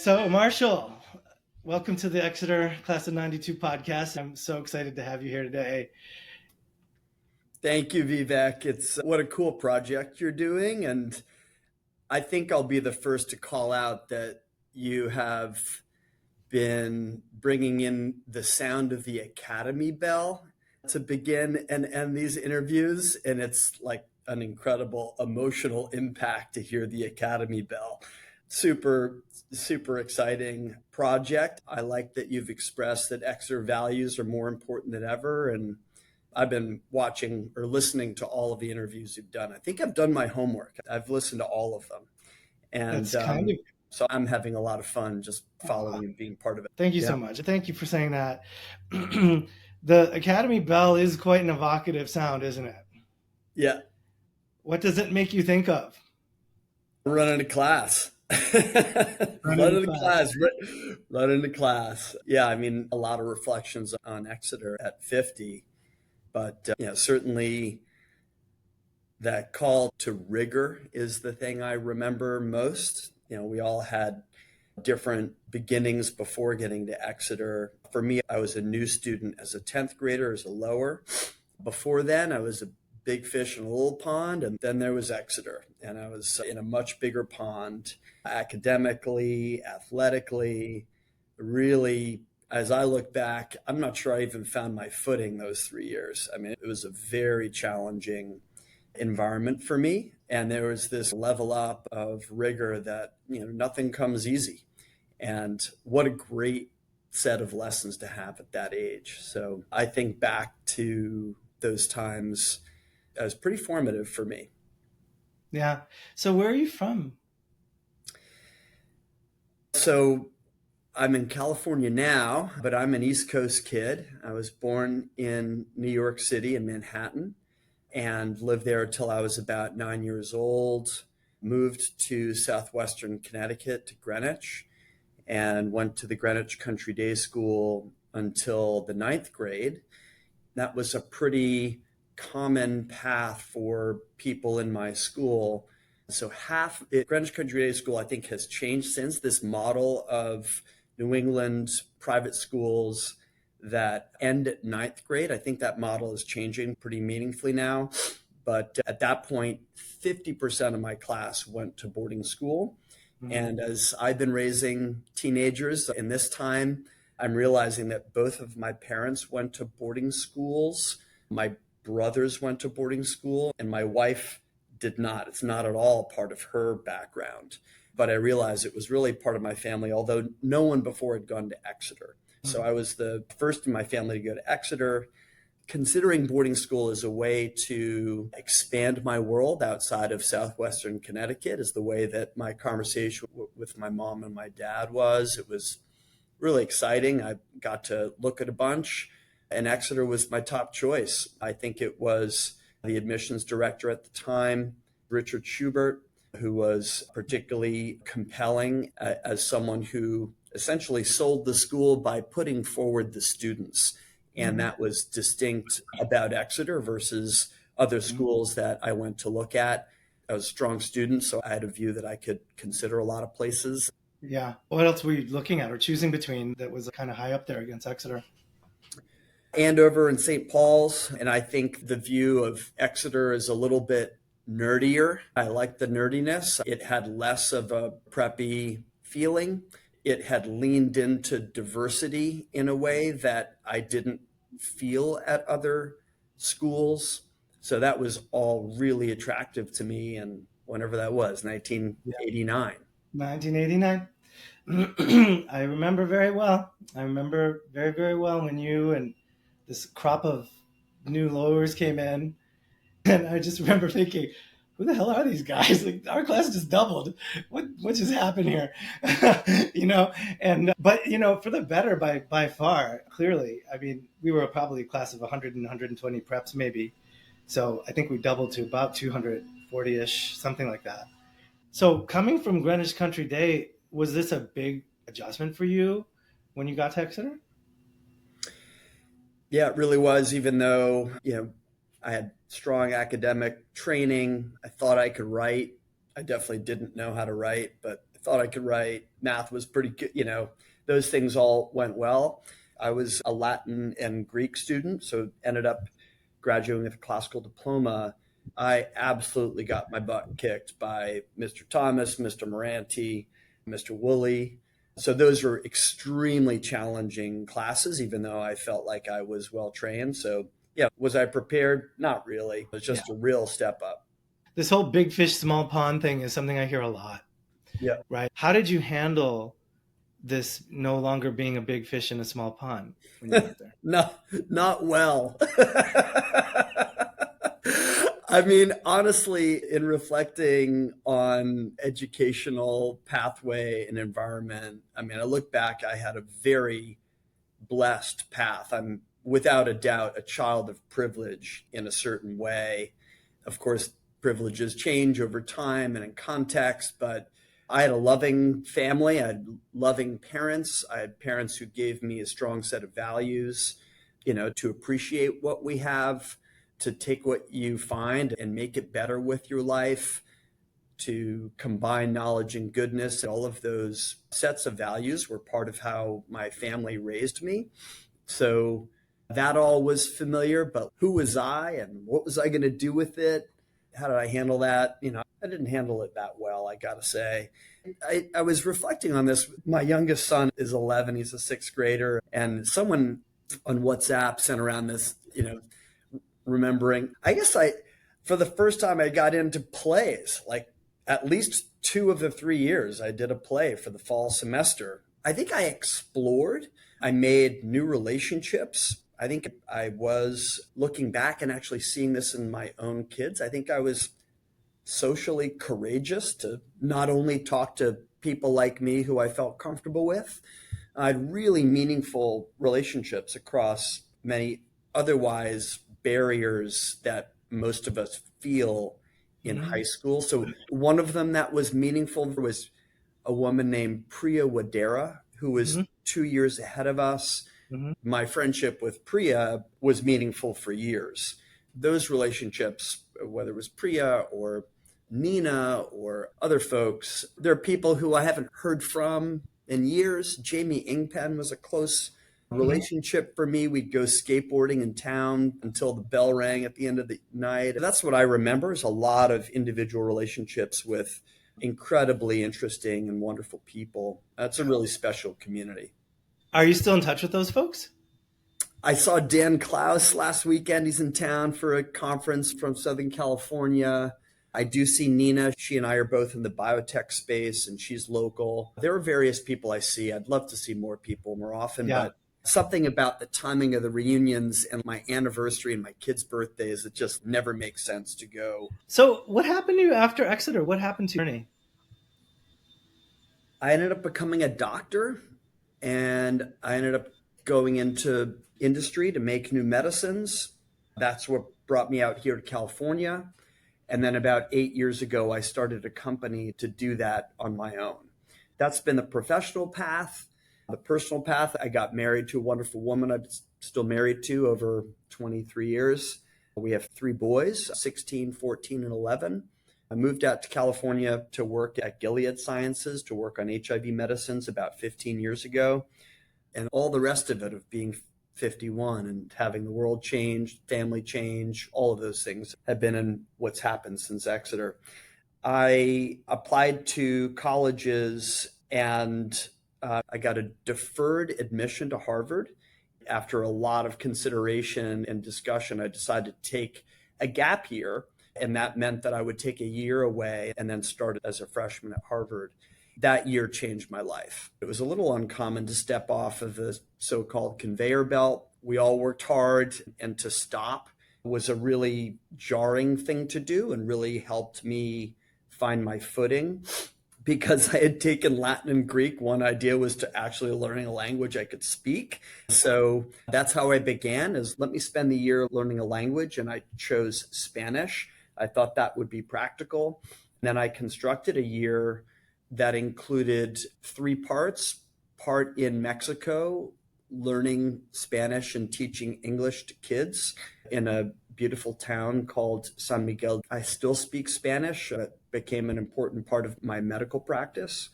So, Marshall, welcome to the Exeter Class of 92 podcast. I'm so excited to have you here today. Thank you, Vivek. It's what a cool project you're doing. And I think I'll be the first to call out that you have been bringing in the sound of the Academy bell to begin and end these interviews. And it's like an incredible emotional impact to hear the Academy bell. Super, super exciting project. I like that you've expressed that Exeter values are more important than ever. And I've been watching or listening to all of the interviews you've done. I think I've done my homework. I've listened to all of them. And That's kind of so I'm having a lot of fun just following and being part of it. Thank you so much. Thank you for saying that. The Academy bell is quite an evocative sound, isn't it? Yeah. What does it make you think of? Running a class. Running a class. Yeah, I mean, a lot of reflections on Exeter at 50. But certainly that call to rigor is the thing I remember most. We all had different beginnings before getting to Exeter. For me, I was a new student as a 10th grader, as a lower. Before then, I was a big fish in a little pond, and then there was Exeter. And I was in a much bigger pond, academically, athletically, really. As I look back, I'm not sure I even found my footing those 3 years. I mean, it was a very challenging environment for me. And there was this level up of rigor that, nothing comes easy. And what a great set of lessons to have at that age. So I think back to those times as pretty formative for me. Yeah. So where are you from? So I'm in California now, but I'm an East Coast kid. I was born in New York City in Manhattan and lived there until I was about 9 years old. Moved to southwestern Connecticut to Greenwich and went to the Greenwich Country Day School until the 9th grade. That was a pretty common path for people in my school. So Greenwich Country Day School, I think, has changed since. This model of New England private schools that end at 9th grade, I think that model is changing pretty meaningfully now. But at that point, 50% of my class went to boarding school. Mm-hmm. And as I've been raising teenagers in this time, I'm realizing that both of my parents went to boarding schools. My brothers went to boarding school, and my wife did not. It's not at all part of her background. But I realized it was really part of my family, although no one before had gone to Exeter. So I was the first in my family to go to Exeter, considering boarding school as a way to expand my world outside of southwestern Connecticut, is the way that my conversation with my mom and my dad was. It was really exciting. I got to look at a bunch, and Exeter was my top choice. I think it was the admissions director at the time, Richard Schubert, who was particularly compelling as someone who essentially sold the school by putting forward the students. And that was distinct about Exeter versus other schools that I went to look at. I was a strong student, so I had a view that I could consider a lot of places. Yeah. What else were you looking at or choosing between that was kind of high up there against Exeter? Andover and St. Paul's. And I think the view of Exeter is a little bit nerdier. I like the nerdiness. It had less of a preppy feeling. It had leaned into diversity in a way that I didn't feel at other schools. So that was all really attractive to me. And whenever that was, 1989. 1989. I remember very well. I remember very, very well when you and this crop of new lowers came in. And I just remember thinking, who the hell are these guys? Like, our class just doubled. What just happened here? But for the better by far, clearly. I mean, we were probably a class of 100 and 120 preps maybe. So I think we doubled to about 240-ish, something like that. So coming from Greenwich Country Day, was this a big adjustment for you when you got to Exeter? Yeah, it really was, even though, I had strong academic training. I thought I could write. I definitely didn't know how to write, but I thought I could write. Math was pretty good. Those things all went well. I was a Latin and Greek student, so ended up graduating with a classical diploma. I absolutely got my butt kicked by Mr. Thomas, Mr. Moranti, Mr. Woolley. So those were extremely challenging classes, even though I felt like I was well trained. So yeah, was I prepared? Not really. It was Yeah. just a real step up. This whole big fish, small pond thing is something I hear a lot, Yeah. right? How did you handle this no longer being a big fish in a small pond when you got there? Not well. I mean, honestly, in reflecting on educational pathway and environment, I mean, I look back, I had a very blessed path. I'm without a doubt a child of privilege in a certain way. Of course, privileges change over time and in context, but I had a loving family. I had loving parents. I had parents who gave me a strong set of values, to appreciate what we have, to take what you find and make it better with your life, to combine knowledge and goodness. All of those sets of values were part of how my family raised me. So that all was familiar, but who was I and what was I going to do with it? How did I handle that? I didn't handle it that well, I got to say. I was reflecting on this. My youngest son is 11. He's a sixth grader. And someone on WhatsApp sent around this, remembering, for the first time, I got into plays. Like at least 2 of the 3 years, I did a play for the fall semester. I think I explored. I made new relationships. I think I was looking back and actually seeing this in my own kids. I think I was socially courageous to not only talk to people like me who I felt comfortable with. I had really meaningful relationships across many otherwise barriers that most of us feel in Mm-hmm. high school. So one of them that was meaningful was a woman named Priya Wadera, who was Mm-hmm. 2 years ahead of us. Mm-hmm. My friendship with Priya was meaningful for years. Those relationships, whether it was Priya or Nina or other folks, there are people who I haven't heard from in years. Jamie Ingpen was a close Mm-hmm. relationship for me. We'd go skateboarding in town until the bell rang at the end of the night. That's what I remember, is a lot of individual relationships with incredibly interesting and wonderful people. That's a really special community. Are you still in touch with those folks? I saw Dan Klaus last weekend. He's in town for a conference from Southern California. I do see Nina. She and I are both in the biotech space and she's local. There are various people I see. I'd love to see more people more often, Yeah. but something about the timing of the reunions and my anniversary and my kids' birthdays, it just never makes sense to go. So, what happened to you after Exeter? What happened to your journey? I ended up becoming a doctor and I ended up going into industry to make new medicines. That's what brought me out here to California. And then about 8 years ago, I started a company to do that on my own. That's been the professional path. The personal path, I got married to a wonderful woman I'm still married to over 23 years. We have 3 boys, 16, 14, and 11. I moved out to California to work at Gilead Sciences, to work on HIV medicines about 15 years ago. And all the rest of it, of being 51 and having the world change, family change, all of those things have been in what's happened since Exeter. I applied to colleges and I got a deferred admission to Harvard. After a lot of consideration and discussion, I decided to take a gap year. And that meant that I would take a year away and then start as a freshman at Harvard. That year changed my life. It was a little uncommon to step off of the so-called conveyor belt. We all worked hard, and to stop was a really jarring thing to do and really helped me find my footing. Because I had taken Latin and Greek, one idea was to actually learning a language I could speak. So that's how I began, is let me spend the year learning a language, and I chose Spanish. I thought that would be practical. And then I constructed a year that included 3 parts: part in Mexico, learning Spanish and teaching English to kids in a beautiful town called San Miguel. I still speak Spanish. It became an important part of my medical practice.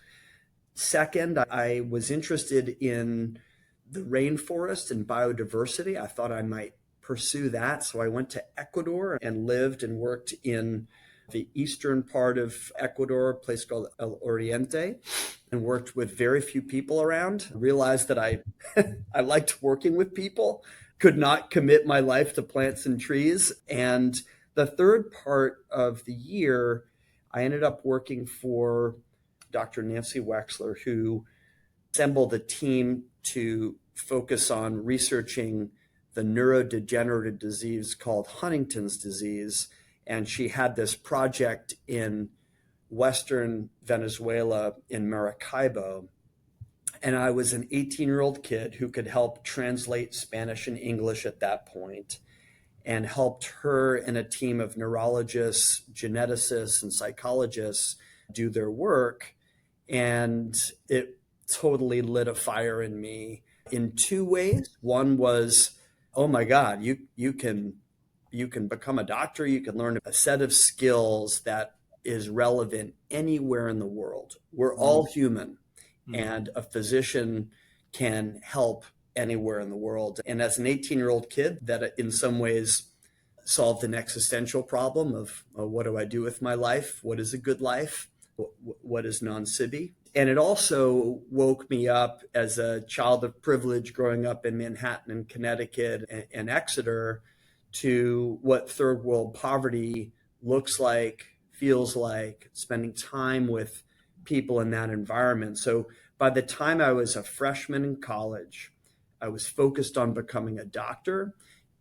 Second, I was interested in the rainforest and biodiversity. I thought I might pursue that. So I went to Ecuador and lived and worked in the eastern part of Ecuador, a place called El Oriente, and worked with very few people around. Realized that I liked working with people, could not commit my life to plants and trees. And the third part of the year, I ended up working for Dr. Nancy Wexler, who assembled a team to focus on researching the neurodegenerative disease called Huntington's disease. And she had this project in Western Venezuela in Maracaibo. And I was an 18-year-old kid who could help translate Spanish and English at that point, and helped her and a team of neurologists, geneticists, and psychologists do their work. And it totally lit a fire in me in two ways. One was, oh my God, you can become a doctor, you can learn a set of skills that is relevant anywhere in the world. We're all human, and a physician can help anywhere in the world. And as an 18-year-old kid, that in some ways solved an existential problem of what do I do with my life? What is a good life? What is non-civi? And it also woke me up as a child of privilege growing up in Manhattan and Connecticut and Exeter to what third world poverty looks like, feels like, spending time with people in that environment. So by the time I was a freshman in college, I was focused on becoming a doctor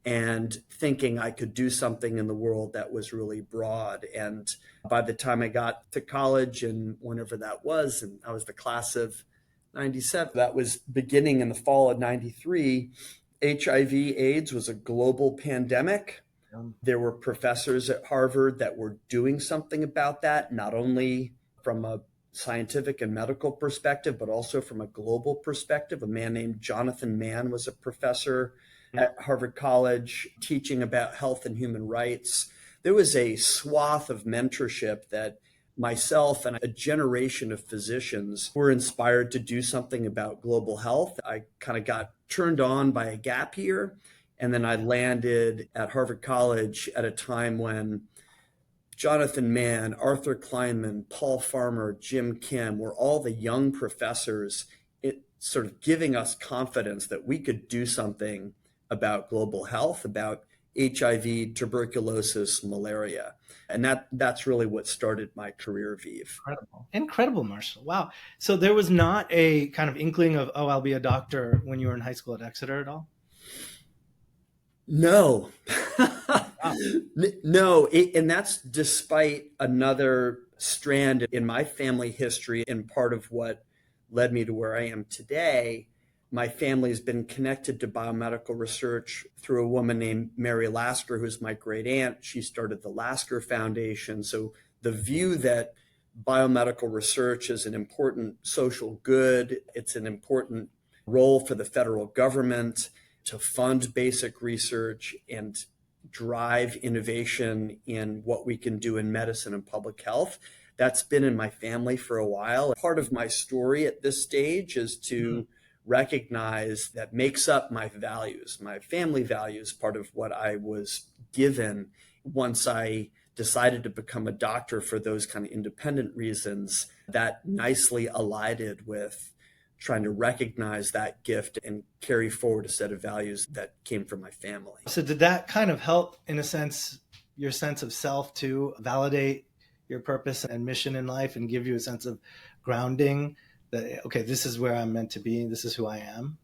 and thinking I could do something in the world that was really broad. And by the time I got to college, and whenever that was, and I was the class of 97, that was beginning in the fall of 93, HIV/AIDS was a global pandemic. There were professors at Harvard that were doing something about that, not only from a scientific and medical perspective, but also from a global perspective. A man named Jonathan Mann was a professor at Harvard College teaching about health and human rights. There was a swath of mentorship that myself and a generation of physicians were inspired to do something about global health. I kind of got turned on by a gap year, and then I landed at Harvard College at a time when Jonathan Mann, Arthur Kleinman, Paul Farmer, Jim Kim were all the young professors, sort of giving us confidence that we could do something about global health, about HIV, tuberculosis, malaria. And that's really what started my career, Vive. Incredible, Marshall. Wow. So there was not a kind of inkling of, oh, I'll be a doctor when you were in high school at Exeter at all? No. Wow. No. And that's despite another strand in my family history, and part of what led me to where I am today. My family has been connected to biomedical research through a woman named Mary Lasker, who's my great aunt. She started the Lasker Foundation. So the view that biomedical research is an important social good, it's an important role for the federal government to fund basic research and drive innovation in what we can do in medicine and public health. That's been in my family for a while. Part of my story at this stage is to recognize that makes up my values, my family values, part of what I was given once I decided to become a doctor for those kind of independent reasons, that nicely alighted with trying to recognize that gift and carry forward a set of values that came from my family. So did that kind of help, in a sense, your sense of self to validate your purpose and mission in life and give you a sense of grounding that, okay, this is where I'm meant to be, this is who I am?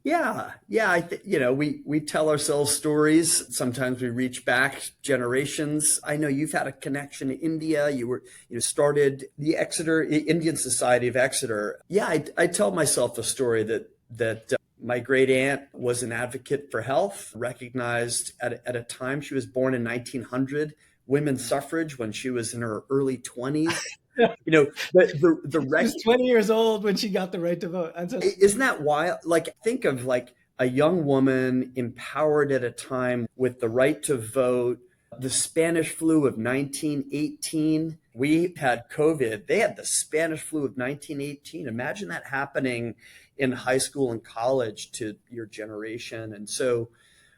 Yeah. We tell ourselves stories. Sometimes we reach back generations. I know you've had a connection to India. You started the Exeter Indian Society of Exeter. Yeah, I tell myself a story that my great aunt was an advocate for health, recognized at a time, she was born in 1900, women's suffrage when she was in her early 20s. The She was 20 years old when she got the right to vote. Isn't that wild? Like, think of like a young woman empowered at a time with the right to vote, The Spanish flu of 1918. We had COVID. They had the Spanish flu of 1918. Imagine that happening in high school and college to your generation. And so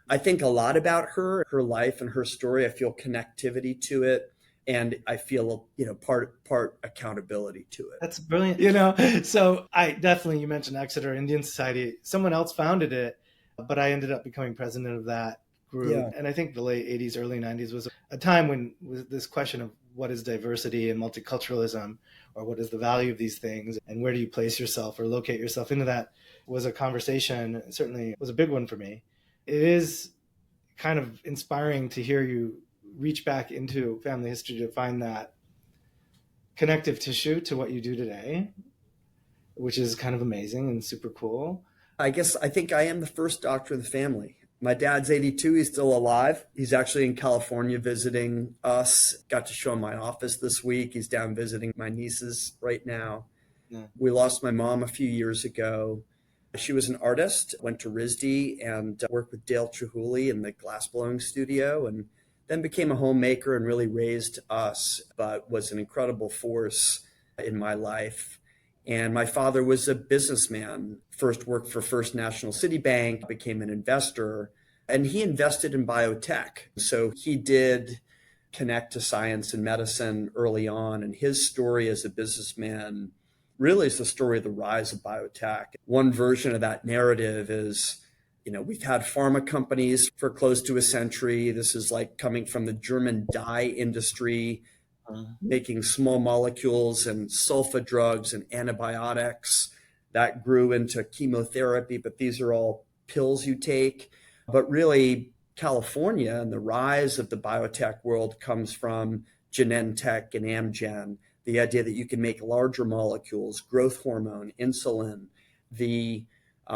I think a lot about her life and her story. I feel connectivity to it. And I feel, part accountability to it. That's brilliant. So I definitely, you mentioned Exeter Indian Society. Someone else founded it, but I ended up becoming president of that group. Yeah. And I think the late 80s, early 90s was a time when was this question of what is diversity and multiculturalism, or what is the value of these things, and where do you place yourself or locate yourself into that, was a conversation. It certainly was a big one for me. It is kind of inspiring to hear you reach back into family history to find that connective tissue to what you do today, which is kind of amazing and super cool. I think I am the first doctor in the family. My dad's 82. He's still alive. He's actually in California visiting us. Got to show him my office this week. He's down visiting my nieces right now. Yeah. We lost my mom a few years ago. She was an artist, went to RISD and worked with Dale Chihuly in the glassblowing studio, and then became a homemaker and really raised us, but was an incredible force in my life. And my father was a businessman, first worked for First National City Bank, became an investor, and he invested in biotech. So he did connect to science and medicine early on. And his story as a businessman really is the story of the rise of biotech. One version of that narrative is, we've had pharma companies for close to a century. This is like coming from the German dye industry, making small molecules and sulfa drugs and antibiotics that grew into chemotherapy, but these are all pills you take. But really, California and the rise of the biotech world comes from Genentech and Amgen, the idea that you can make larger molecules, growth hormone, insulin, the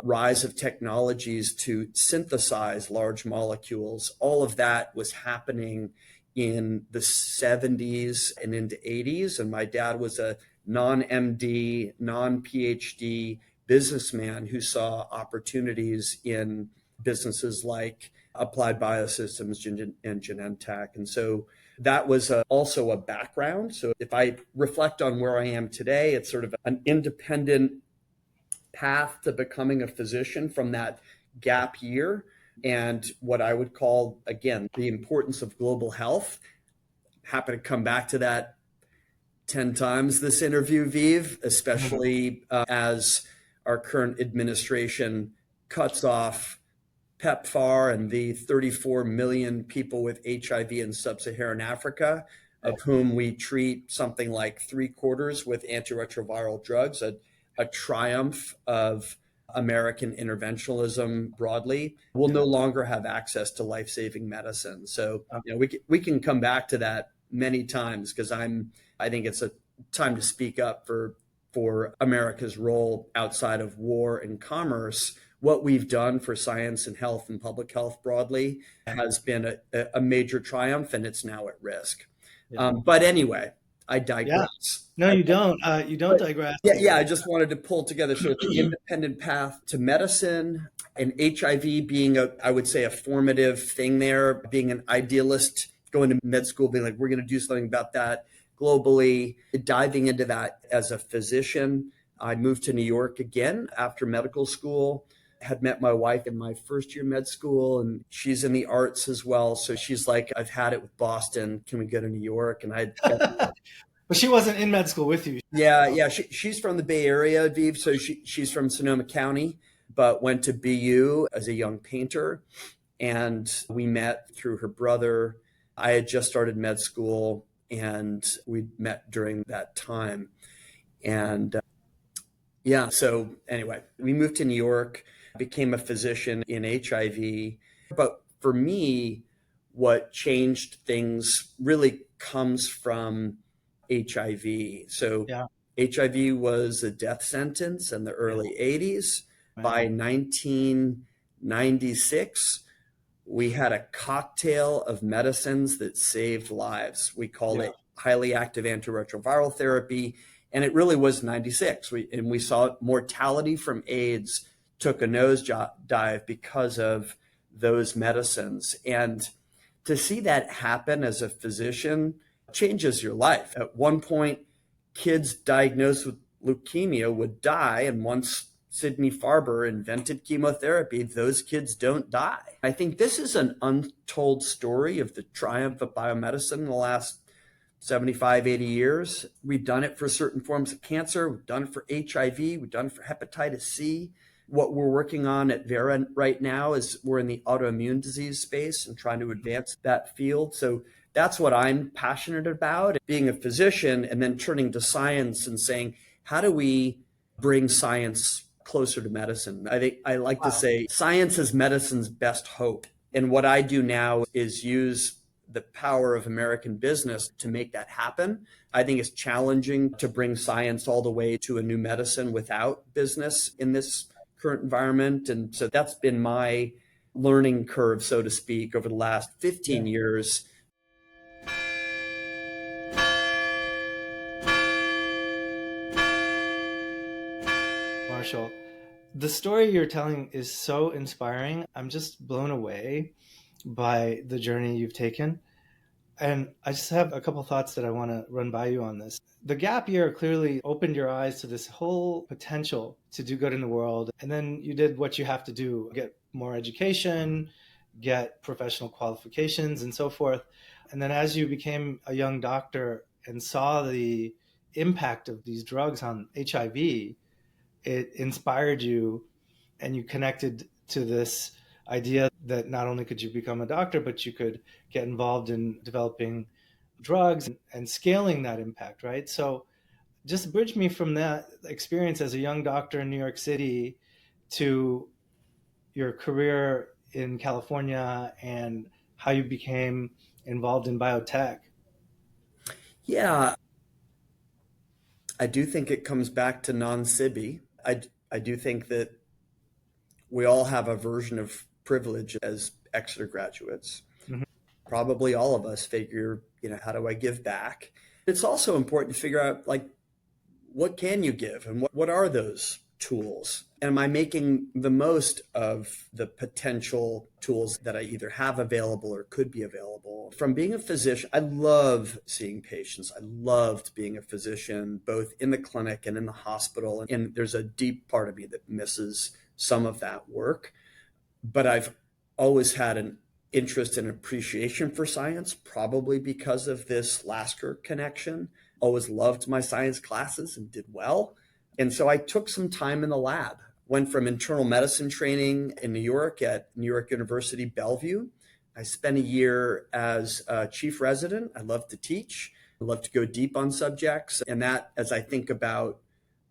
rise of technologies to synthesize large molecules. All of that was happening in the 70s and into 80s. And my dad was a non-MD, non-PhD businessman who saw opportunities in businesses like Applied Biosystems and Genentech. And so that was also a background. So if I reflect on where I am today, it's sort of an independent path to becoming a physician from that gap year. And what I would call, again, the importance of global health. Happy to come back to that 10 times this interview, Viv, especially as our current administration cuts off PEPFAR and the 34 million people with HIV in sub-Saharan Africa, of whom we treat something like 3/4 with antiretroviral drugs, a triumph of American interventionalism broadly, will no longer have access to life-saving medicine. So we can come back to that many times, because I think it's a time to speak up for America's role outside of war and commerce. What we've done for science and health and public health broadly has been a major triumph, and it's now at risk. Yeah. But anyway, I digress. Yeah. No, you don't. You don't digress. Yeah. I just wanted to pull together sort of the independent path to medicine, and HIV being I would say, a formative thing there, being an idealist, going to med school, being like, we're going to do something about that globally, diving into that as a physician. I moved to New York again after medical school. Had met my wife in my first year med school, and she's in the arts as well. So she's like, I've had it with Boston. Can we go to New York? And but she wasn't in med school with you. Yeah. She's from the Bay Area, Viv. So she's from Sonoma County, but went to BU as a young painter. And we met through her brother. I had just started med school, and we met during that time. And so anyway, we moved to New York, became a physician in HIV. But for me, what changed things really comes from HIV. So HIV was a death sentence in the early 80s. By 1996, we had a cocktail of medicines that saved lives. We called it highly active antiretroviral therapy. And it really was 96. We saw mortality from AIDS took a nosedive because of those medicines. And to see that happen as a physician changes your life. At one point, kids diagnosed with leukemia would die, and once Sidney Farber invented chemotherapy, those kids don't die. I think this is an untold story of the triumph of biomedicine in the last 75, 80 years. We've done it for certain forms of cancer. We've done it for HIV. We've done it for hepatitis C. What we're working on at Vera right now is we're in the autoimmune disease space and trying to advance that field. So that's what I'm passionate about, being a physician and then turning to science and saying, how do we bring science closer to medicine? I think I like to Wow. say science is medicine's best hope. And what I do now is use the power of American business to make that happen. I think it's challenging to bring science all the way to a new medicine without business in this current environment. And so that's been my learning curve, so to speak, over the last Yeah. 15 years. Marshall, the story you're telling is so inspiring. I'm just blown away by the journey you've taken. And I just have a couple thoughts that I want to run by you on this. The gap year clearly opened your eyes to this whole potential to do good in the world. And then you did what you have to do, get more education, get professional qualifications, and so forth. And then as you became a young doctor and saw the impact of these drugs on HIV, it inspired you and you connected to this idea that not only could you become a doctor, but you could get involved in developing drugs and scaling that impact, right? So just bridge me from that experience as a young doctor in New York City to your career in California and how you became involved in biotech. Yeah, I do think it comes back to non-SIBI. I do think that we all have a version of privilege as Exeter graduates. Mhm. Probably all of us figure, how do I give back? It's also important to figure out, like, what can you give and what are those tools? Am I making the most of the potential tools that I either have available or could be available? From being a physician, I love seeing patients. I loved being a physician, both in the clinic and in the hospital. And there's a deep part of me that misses some of that work. But I've always had an interest and appreciation for science, probably because of this Lasker connection. Always loved my science classes and did well. And so I took some time in the lab, went from internal medicine training in New York at New York University Bellevue. I spent a year as a chief resident. I love to teach. I love to go deep on subjects. And that, as I think about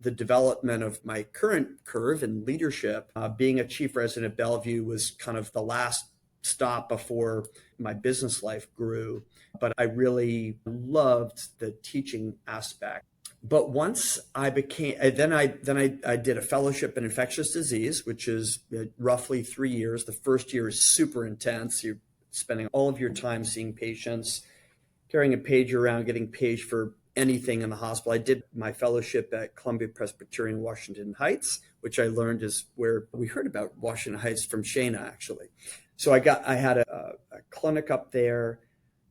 the development of my current curve in leadership, being a chief resident at Bellevue was kind of the last stop before my business life grew. But I really loved the teaching aspect. But once I became, then I did a fellowship in infectious disease, which is roughly 3 years. The first year is super intense. You're spending all of your time seeing patients, carrying a pager around, getting paged for anything in the hospital. I did my fellowship at Columbia Presbyterian Washington Heights, which I learned is where we heard about Washington Heights from Shana, actually. So I had a clinic up there,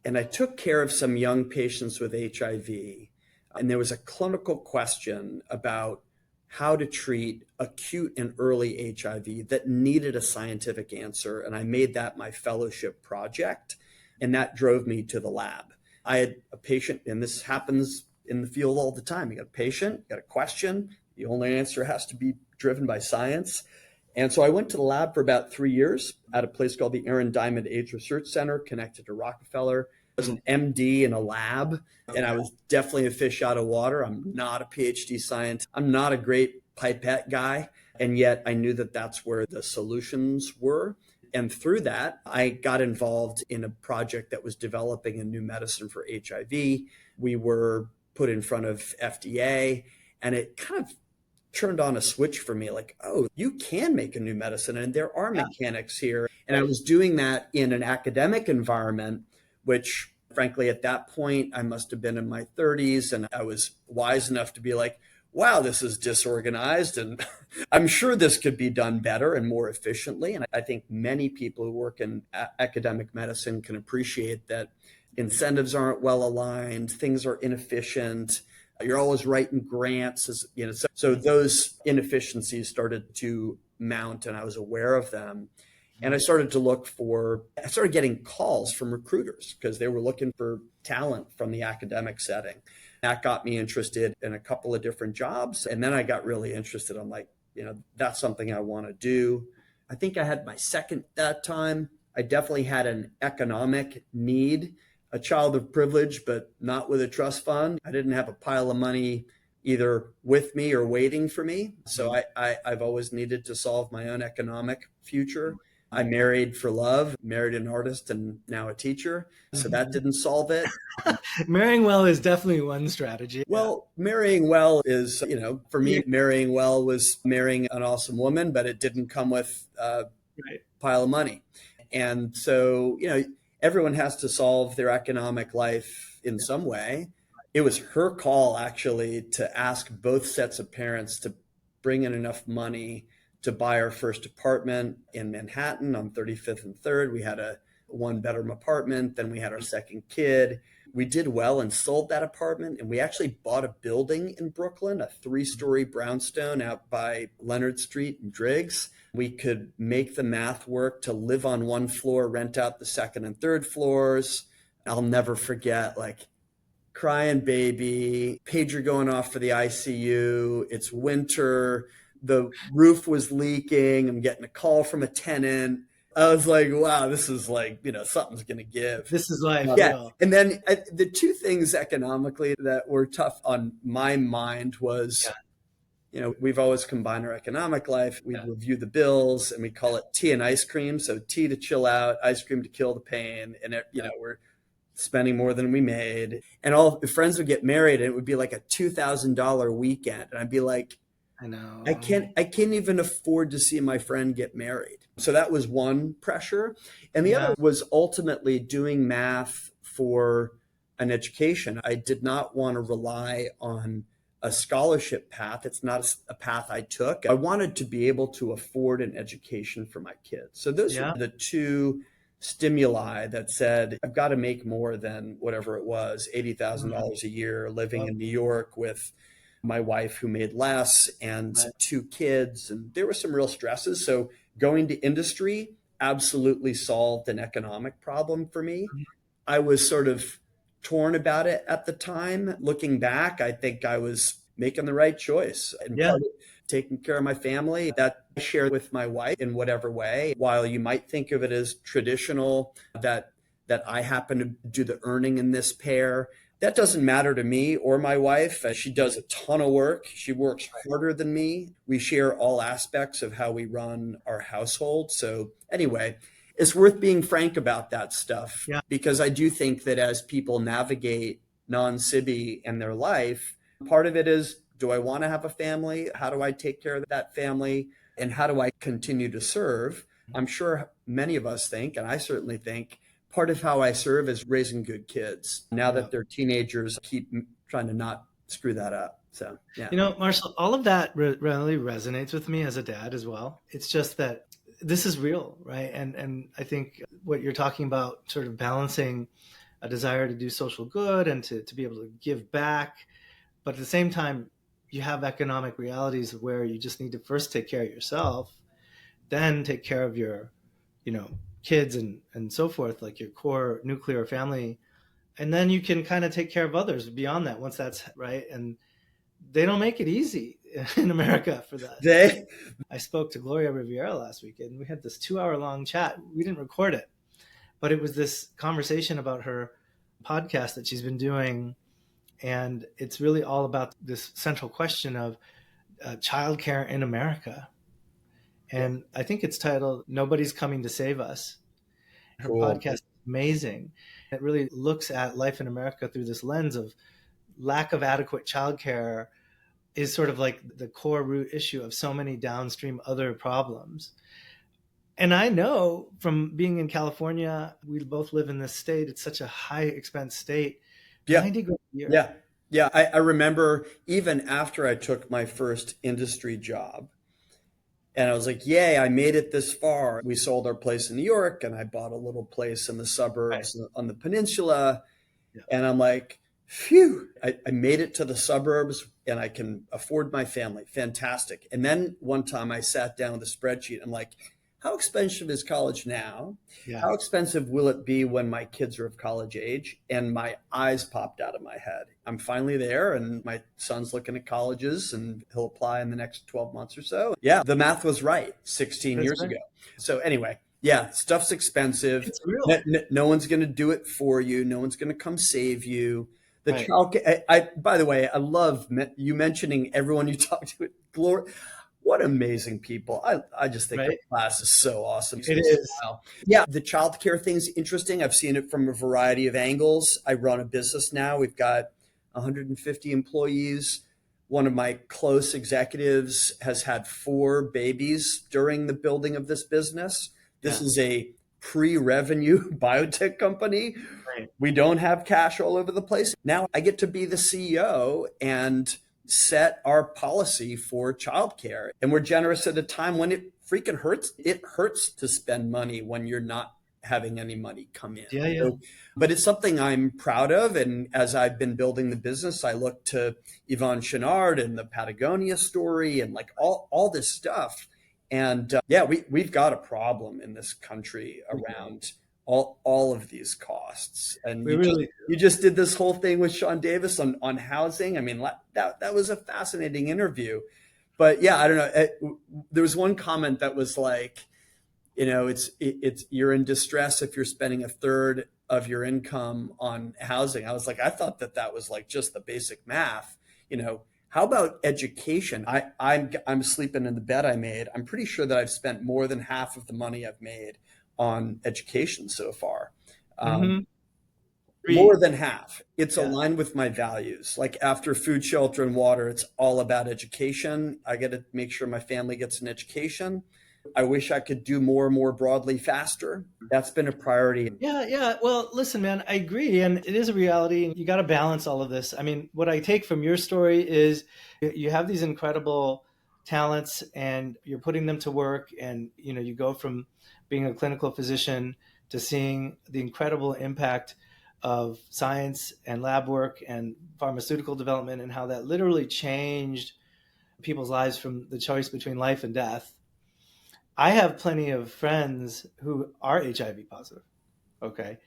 and I took care of some young patients with HIV. And there was a clinical question about how to treat acute and early HIV that needed a scientific answer. And I made that my fellowship project. And that drove me to the lab. I had a patient, and this happens in the field all the time. You got a patient, you got a question, the only answer has to be driven by science. And so I went to the lab for about 3 years at a place called the Aaron Diamond AIDS Research Center, connected to Rockefeller. I was an MD in a lab, and I was definitely a fish out of water. I'm not a PhD scientist. I'm not a great pipette guy. And yet I knew that that's where the solutions were. And through that, I got involved in a project that was developing a new medicine for HIV. We were put in front of FDA, and it kind of turned on a switch for me, like, oh, you can make a new medicine and there are mechanics here. And I was doing that in an academic environment, which frankly, at that point, I must have been in my 30s, and I was wise enough to be like, wow, this is disorganized, and I'm sure this could be done better and more efficiently. And I think many people who work in academic medicine can appreciate that incentives aren't well aligned, things are inefficient. You're always writing grants, so those inefficiencies started to mount, and I was aware of them. And I started getting calls from recruiters because they were looking for talent from the academic setting. That got me interested in a couple of different jobs. And then I got really interested. I'm like, that's something I want to do. I think I had my second that time. I definitely had an economic need, a child of privilege, but not with a trust fund. I didn't have a pile of money either with me or waiting for me. So I've always needed to solve my own economic future. I married for love, married an artist and now a teacher. So that didn't solve it. Marrying well is definitely one strategy. Yeah. Well, marrying well is, for Yeah. me, marrying well was marrying an awesome woman, but it didn't come with a Right. pile of money. And so, everyone has to solve their economic life in some way. It was her call actually to ask both sets of parents to bring in enough money to buy our first apartment in Manhattan on 35th and 3rd. We had a one bedroom apartment. Then we had our second kid. We did well and sold that apartment. And we actually bought a building in Brooklyn, a 3-story brownstone out by Leonard Street and Driggs. We could make the math work to live on one floor, rent out the second and third floors. I'll never forget, like, crying baby, pager going off for the ICU. It's winter. The roof was leaking. I'm getting a call from a tenant. I was like, wow, this is like, something's going to give. This is life. Yeah. Real. And then the two things economically that were tough on my mind was, we've always combined our economic life. We review the bills and we call it tea and ice cream. So tea to chill out, ice cream to kill the pain. And, we're spending more than we made. And all the friends would get married and it would be like a $2,000 weekend. And I'd be like, I know. I can't even afford to see my friend get married. So that was one pressure. And the other was ultimately doing math for an education. I did not want to rely on a scholarship path. It's not a path I took. I wanted to be able to afford an education for my kids. So those were the two stimuli that said, I've got to make more than whatever it was, $80,000 a year, living in New York with my wife who made less and two kids. And there were some real stresses. So going to industry absolutely solved an economic problem for me. I was sort of torn about it at the time. Looking back, I think I was making the right choice. And part of taking care of my family that I share with my wife in whatever way. While you might think of it as traditional, that I happen to do the earning in this pair, that doesn't matter to me or my wife. She does a ton of work. She works harder than me. We share all aspects of how we run our household. So anyway, it's worth being frank about that stuff because I do think that as people navigate non-SIBI in their life, part of it is, do I want to have a family? How do I take care of that family? And how do I continue to serve? I'm sure many of us think, and I certainly think, part of how I serve is raising good kids. Now that they're teenagers, keep trying to not screw that up. So, Marshall, all of that really resonates with me as a dad as well. It's just that this is real, right? And I think what you're talking about, sort of balancing a desire to do social good and to be able to give back, but at the same time, you have economic realities where you just need to first take care of yourself, then take care of your, kids and so forth, like your core nuclear family. And then you can kind of take care of others beyond that once that's right. And they don't make it easy in America for that. I spoke to Gloria Riviera last weekend. We had this 2-hour long chat. We didn't record it, but it was this conversation about her podcast that she's been doing. And it's really all about this central question of childcare in America. And I think it's titled "Nobody's Coming to Save Us." Her podcast is amazing. It really looks at life in America through this lens of lack of adequate childcare is sort of like the core root issue of so many downstream other problems. And I know from being in California, we both live in this state. It's such a high expense state. Yeah. 90 grand a year. Yeah. Yeah, I remember even after I took my first industry job, and I was like, yay, I made it this far. We sold our place in New York, and I bought a little place in the Right. suburbs on the peninsula. Yeah. And I'm like, phew, I made it to the suburbs and I can afford my family. Fantastic. And then one time I sat down with a spreadsheet. I'm like, how expensive is college now? Yeah. How expensive will it be when my kids are of college age? And my eyes popped out of my head. I'm finally there, and my son's looking at colleges, and he'll apply in the next 12 months or so. Yeah, the math was right 16 That's years right. ago. So, anyway, yeah, stuff's expensive. It's real. No one's going to do it for you. No one's going to come save you. The Right. child. By the way, I love you mentioning everyone you talk to. Glory, what amazing people! I just think our Right. class is so awesome. Makes It me is. smile. Yeah, the childcare thing's interesting. I've seen it from a variety of angles. I run a business now. We've got 150 employees. One of my close executives has had 4 babies during the building of this business. This Yeah. is a pre-revenue biotech company. Right. We don't have cash all over the place. Now I get to be the CEO and set our policy for childcare. And we're generous at a time when it freaking hurts. It hurts to spend money when you're not having any money come in. Yeah. Yeah. So, but it's something I'm proud of. And as I've been building the business, I look to Yvonne Chenard and the Patagonia story and like all this stuff. And yeah, we've got a problem in this country around all of these costs. And We really. you just did this whole thing with Sean Davis on housing. I mean, that was a fascinating interview. But yeah, I don't know. There was one comment that was like, it's you're in distress if you're spending a third of your income on housing. I was like, I thought that was like just the basic math. How about education? I'm sleeping in the bed I made. I'm pretty sure that I've spent more than half of the money I've made on education so far. Um, Hmm. More Agreed. than half. It's Yeah. aligned with my values. Like after food, shelter, and water, it's all about education. I got to make sure my family gets an education. I wish I could do more broadly faster. That's been a priority. Yeah, yeah. Well, listen, man, I agree. And it is a reality. And you got to balance all of this. I mean, what I take from your story is you have these incredible talents and you're putting them to work. And, you go from being a clinical physician to seeing the incredible impact of science and lab work and pharmaceutical development and how that literally changed people's lives from the choice between life and death. I have plenty of friends who are HIV positive. Okay.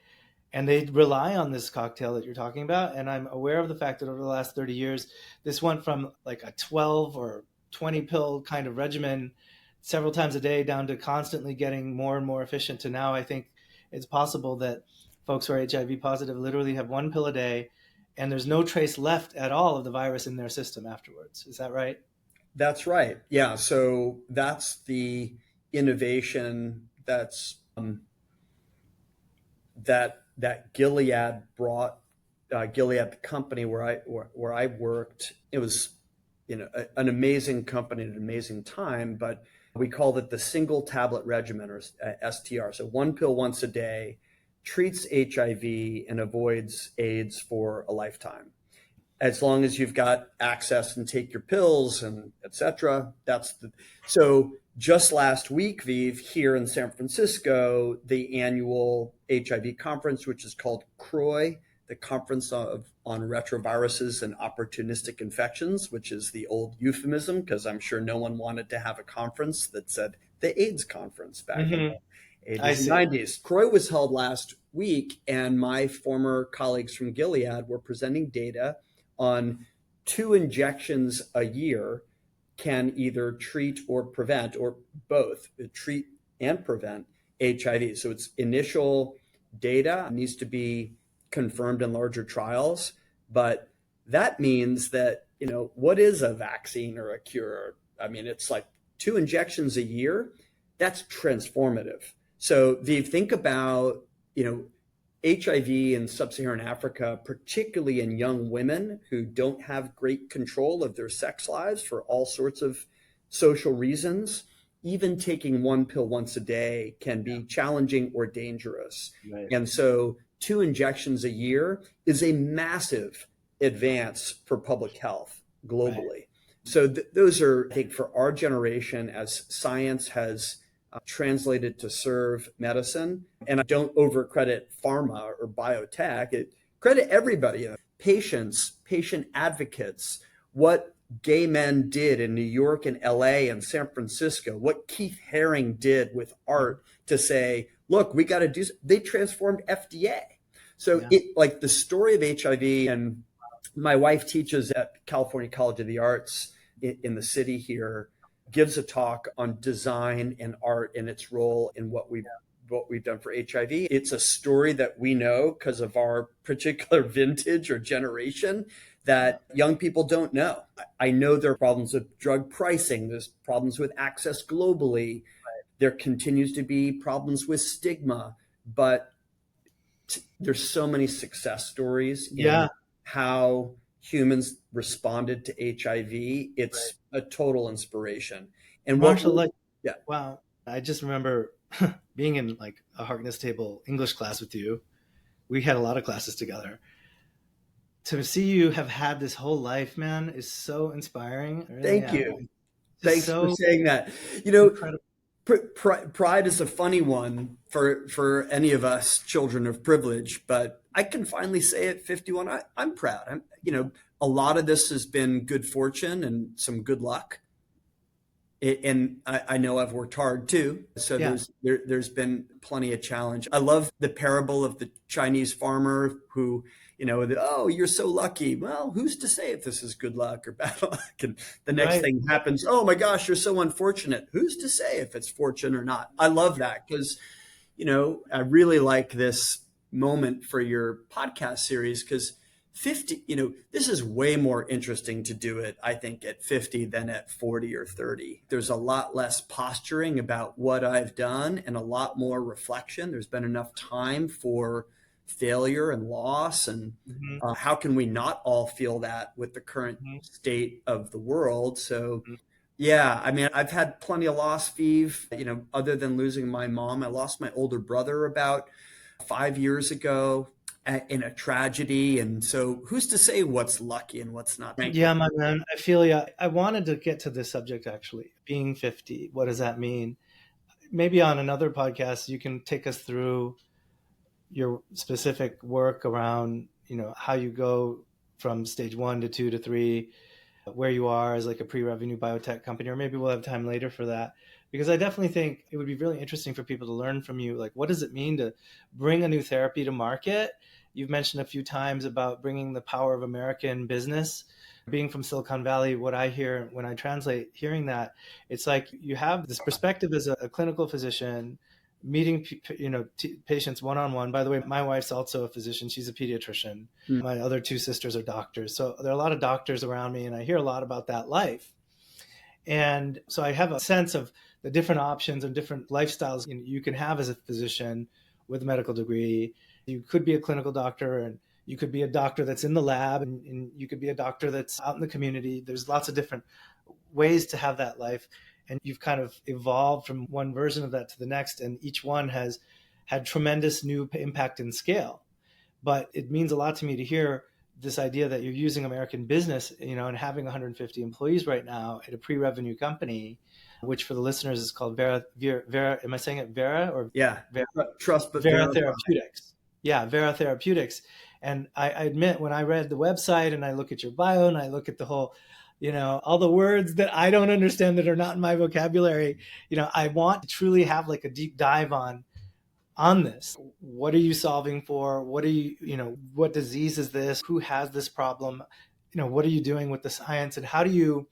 And they rely on this cocktail that you're talking about. And I'm aware of the fact that over the last 30 years, this went from like a 12 or 20 pill kind of regimen several times a day down to constantly getting more and more efficient to now I think it's possible that folks who are HIV positive literally have 1 pill a day and there's no trace left at all of the virus in their system afterwards. Is that right? That's right. Yeah. So that's the innovation that Gilead brought. Gilead, the company where I worked, it was an amazing company at an amazing time, but we called it the single tablet regimen, or STR. So 1 pill once a day treats HIV and avoids AIDS for a lifetime. As long as you've got access and take your pills and etc. So just last week, Vive, here in San Francisco, the annual HIV conference, which is called CROI, the Conference on Retroviruses and Opportunistic Infections, which is the old euphemism, because I'm sure no one wanted to have a conference that said the AIDS conference back in Mm-hmm. the I 80s and see. 90s. CROI was held last week, and my former colleagues from Gilead were presenting data on 2 injections a year can either treat or prevent, or both treat and prevent HIV. So it's initial data, it needs to be confirmed in larger trials. But that means that, what is a vaccine or a cure? I mean, it's like 2 injections a year. That's transformative. So if you think about, HIV in sub-Saharan Africa, particularly in young women who don't have great control of their sex lives for all sorts of social reasons, even taking 1 pill once a day can be challenging or dangerous. Right. And so 2 injections a year is a massive advance for public health Right. globally. So those are, I think, for our generation, as science has translated to serve medicine. And I don't overcredit pharma or biotech. Credit everybody, patients, patient advocates, what gay men did in New York and LA and San Francisco, what Keith Haring did with art to say, look, we got to do, they transformed FDA. So Yeah. it, like the story of HIV, and my wife teaches at California College of the Arts in the city here, gives a talk on design and art and its role in what we've done for HIV. It's a story that we know because of our particular vintage or generation Yeah. that young people don't know. I know there are problems with drug pricing, there's problems with access globally, there continues to be problems with stigma, but there's so many success stories in Yeah. how humans responded to HIV. Right. It's a total inspiration. And Marshall, like, yeah, wow. I just remember being in like a Harkness table English class with you. We had a lot of classes together. To see you have had this whole life, man, is so inspiring. I really thank am. you. Just Thanks for so saying that. You know, incredible. pride is a funny one for any of us children of privilege, but I can finally say at 51, I'm proud. A lot of this has been good fortune and some good luck. And I know I've worked hard too. So Yeah. there's been plenty of challenge. I love the parable of the Chinese farmer who, oh, you're so lucky. Well, who's to say if this is good luck or bad luck? And the next Right. thing happens, oh my gosh, you're so unfortunate. Who's to say if it's fortune or not? I love that because, I really like this moment for your podcast series because 50, this is way more interesting to do it, I think, at 50 than at 40 or 30. There's a lot less posturing about what I've done and a lot more reflection. There's been enough time for failure and loss. And Hmm. how can we not all feel that with the current Hmm. state of the world? So, yeah, I mean, I've had plenty of loss, Vive, other than losing my mom. I lost my older brother about 5 years ago in a tragedy. And so who's to say what's lucky and what's not, frankly? Yeah, my man. I feel you. I wanted to get to this subject actually. Being 50, what does that mean? Maybe on another podcast, you can take us through your specific work around, how you go from stage 1 to 2 to 3, where you are as like a pre-revenue biotech company, or maybe we'll have time later for that. Because I definitely think it would be really interesting for people to learn from you. Like, what does it mean to bring a new therapy to market? You've mentioned a few times about bringing the power of American business. Being from Silicon Valley, what I hear when I translate, hearing that, it's like you have this perspective as a clinical physician meeting patients one on one. By the way, my wife's also a physician. She's a pediatrician. Mm. My other two sisters are doctors. So there are a lot of doctors around me, and I hear a lot about that life. And so I have a sense of the different options and different lifestyles you can have as a physician with a medical degree. You could be a clinical doctor, and you could be a doctor that's in the lab, and you could be a doctor that's out in the community. There's lots of different ways to have that life. And you've kind of evolved from one version of that to the next. And each one has had tremendous new impact and scale. But it means a lot to me to hear this idea that you're using American business, and having 150 employees right now at a pre-revenue company, which for the listeners is called Vera. Am I saying it Vera or Yeah. Vera? Trust but Vera verify. Therapeutics. Yeah, Vera Therapeutics. And I admit, when I read the website and I look at your bio and I look at the whole, all the words that I don't understand that are not in my vocabulary, I want to truly have like a deep dive on this. What are you solving for? What are what disease is this? Who has this problem? What are you doing with the science, and how do you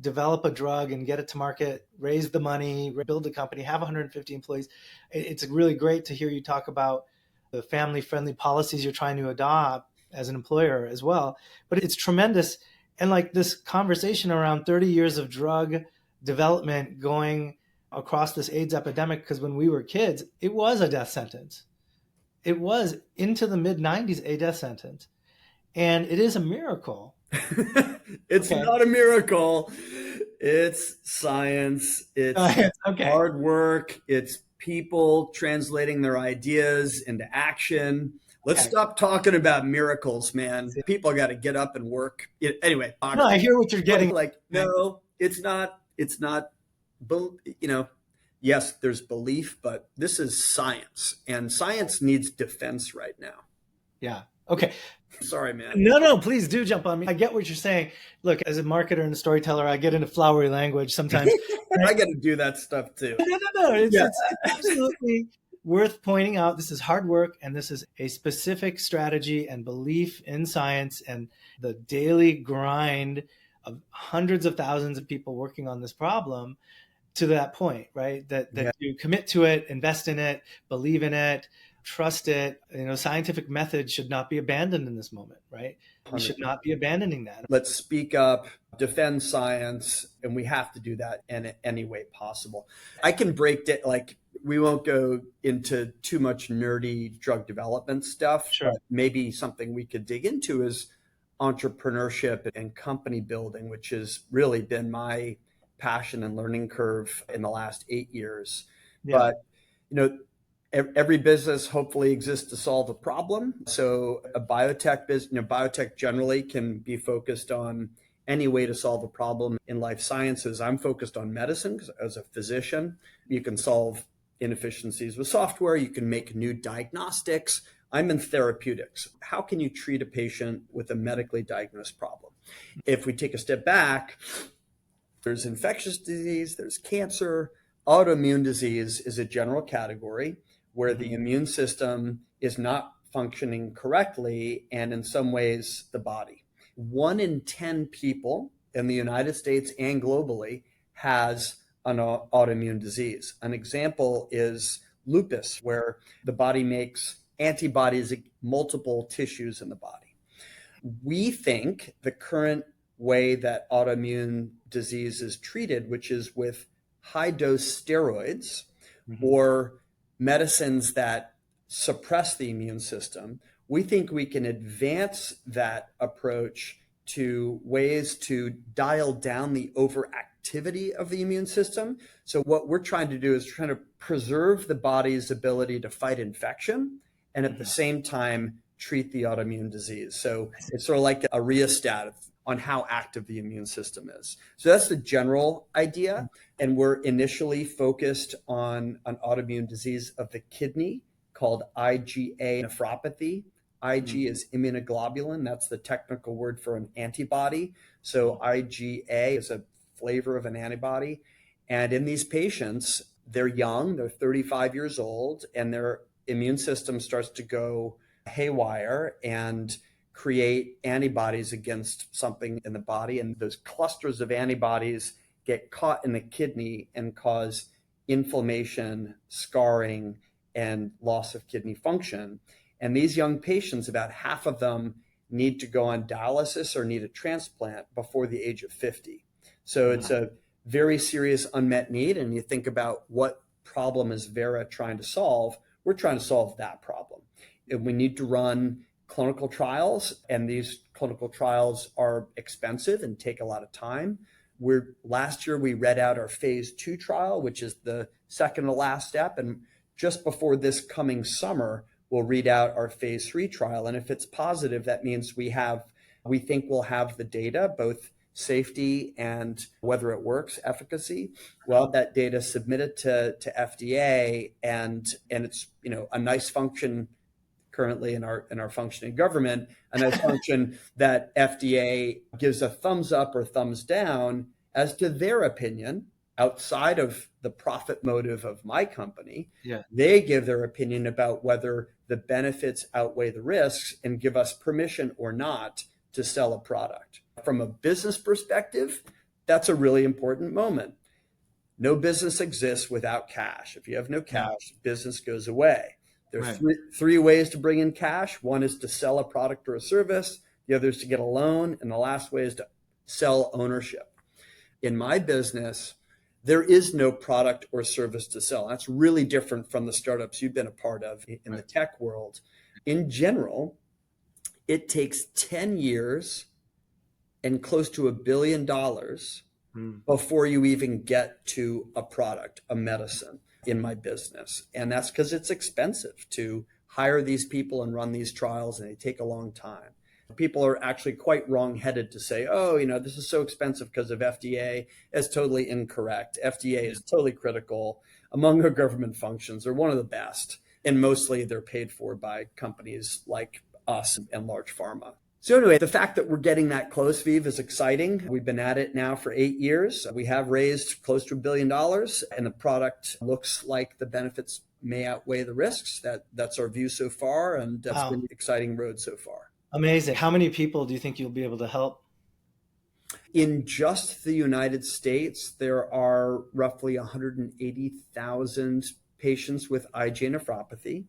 develop a drug and get it to market, raise the money, build a company, have 150 employees? It's really great to hear you talk about the family friendly policies you're trying to adopt as an employer as well. But it's tremendous. And like this conversation around 30 years of drug development going across this AIDS epidemic, because when we were kids, it was a death sentence. It was into the mid 90s a death sentence. And it is a miracle. It's Okay. not a miracle. It's science. It's Okay. hard work. It's people translating their ideas into action. Let's Okay. stop talking about miracles, man. People got to get up and work. Anyway, No, I hear what you're getting. like, Okay. no, it's not. It's not. You know, yes, there's belief, but this is science, and science needs defense right now. Yeah. Okay. Sorry, man. No, no, please do jump on me. I get what you're saying. Look, as a marketer and a storyteller, I get into flowery language sometimes. I got to do that stuff too. No, no, no. Yeah. It's absolutely worth pointing out. This is hard work, and this is a specific strategy and belief in science and the daily grind of hundreds of thousands of people working on this problem to that point, right? That you commit to it, invest in it, believe in it, trust it. Scientific methods should not be abandoned in this moment, right? We should not be abandoning that. Let's speak up, defend science, and we have to do that in any way possible. I can break it, like, we won't go into too much nerdy drug development stuff, Sure. but maybe something we could dig into is entrepreneurship and company building, which has really been my passion and learning curve in the last 8 years. Yeah. But, you know, every business hopefully exists to solve a problem. So a biotech business, biotech generally can be focused on any way to solve a problem. In life sciences, I'm focused on medicine because as a physician, you can solve inefficiencies with software. You can make new diagnostics. I'm in therapeutics. How can you treat a patient with a medically diagnosed problem? If we take a step back, there's infectious disease, there's cancer. Autoimmune disease is a general category where the immune system is not functioning correctly, and in some ways, the body. 1 in 10 people in the United States and globally has an autoimmune disease. An example is lupus, where the body makes antibodies in multiple tissues in the body. We think the current way that autoimmune disease is treated, which is with high dose steroids or medicines that suppress the immune system, we think we can advance that approach to ways to dial down the overactivity of the immune system. So what we're trying to do is trying to preserve the body's ability to fight infection and at the same time treat the autoimmune disease. So it's sort of like a rheostat on how active the immune system is. So that's the general idea. And we're initially focused on an autoimmune disease of the kidney called IgA nephropathy. Ig is immunoglobulin. That's the technical word for an antibody. So IgA is a flavor of an antibody. And in these patients, they're young, they're 35 years old, and their immune system starts to go haywire and create antibodies against something in the body. And those clusters of antibodies get caught in the kidney and cause inflammation, scarring, and loss of kidney function. And these young patients, about half of them need to go on dialysis or need a transplant before the age of 50. So it's a very serious unmet need. And you think about what problem is Vera trying to solve? We're trying to solve that problem. And we need to run clinical trials, and these clinical trials are expensive and take a lot of time. Last year we read out our phase 2 trial, which is the second to last step. And just before this coming summer, we'll read out our phase 3 trial. And if it's positive, that means we think we'll have the data, both safety and whether it works, efficacy. Well, that data submitted to FDA, and it's a nice function currently in our functioning government, a nice function that FDA gives a thumbs up or thumbs down as to their opinion outside of the profit motive of my company. Yeah. They give their opinion about whether the benefits outweigh the risks and give us permission or not to sell a product. From a business perspective, that's a really important moment. No business exists without cash. If you have no cash, business goes away. There's three ways to bring in cash. One is to sell a product or a service. The other is to get a loan. And the last way is to sell ownership. In my business, there is no product or service to sell. That's really different from the startups you've been a part of in the tech world. In general, it takes 10 years and close to $1 billion before you even get to a product, a medicine in my business. And that's because it's expensive to hire these people and run these trials, and they take a long time. People are actually quite wrong-headed to say, oh, this is so expensive because of FDA. That's totally incorrect. FDA is totally critical among our government functions. They're one of the best, and mostly they're paid for by companies like us and large pharma. So anyway, the fact that we're getting that close, Viv, is exciting. We've been at it now for 8 years. We have raised close to $1 billion, and the product looks like the benefits may outweigh the risks. That's our view so far, and that's been Wow. an exciting road so far. Amazing. How many people do you think you'll be able to help? In just the United States, there are roughly 180,000 patients with IgA nephropathy.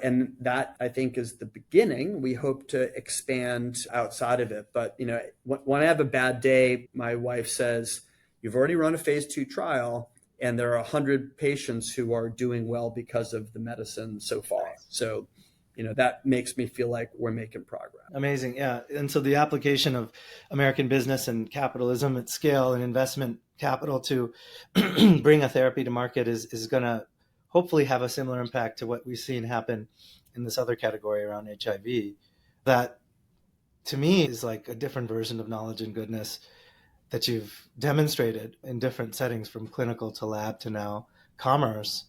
And that, I think, is the beginning. We hope to expand outside of it. But, when I have a bad day, my wife says, you've already run a phase 2 trial, and there are 100 patients who are doing well because of the medicine so far. So, that makes me feel like we're making progress. Amazing. Yeah. And so the application of American business and capitalism at scale and investment capital to bring a therapy to market is going to hopefully have a similar impact to what we've seen happen in this other category around HIV. That, to me, is like a different version of knowledge and goodness that you've demonstrated in different settings, from clinical to lab to now commerce,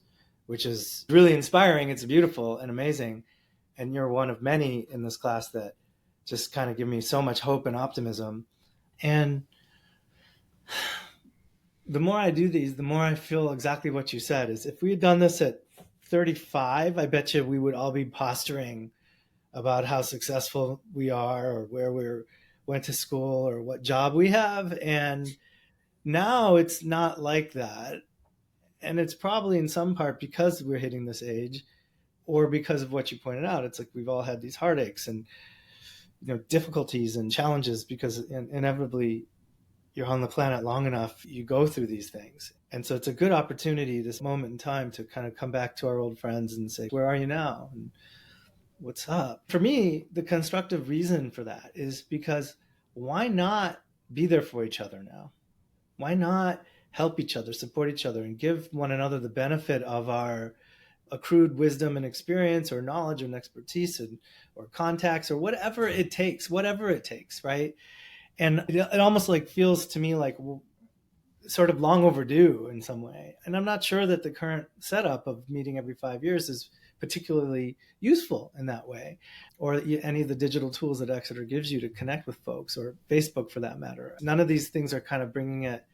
which is really inspiring. It's beautiful and amazing. And you're one of many in this class that just kind of give me so much hope and optimism. And the more I do these, the more I feel exactly what you said is, if we had done this at 35, I bet you we would all be posturing about how successful we are, or where we went to school, or what job we have. And now it's not like that. And it's probably in some part because we're hitting this age, or because of what you pointed out. It's like we've all had these heartaches and difficulties and challenges, because inevitably you're on the planet long enough, you go through these things. And so it's a good opportunity, this moment in time, to kind of come back to our old friends and say, where are you now? And what's up? For me, the constructive reason for that is because, why not be there for each other now? Why not help each other, support each other, and give one another the benefit of our accrued wisdom and experience, or knowledge and expertise, or contacts, or whatever it takes, right? And it almost like feels to me like sort of long overdue in some way. And I'm not sure that the current setup of meeting every 5 years is particularly useful in that way, or any of the digital tools that Exeter gives you to connect with folks, or Facebook for that matter. None of these things are kind of bringing it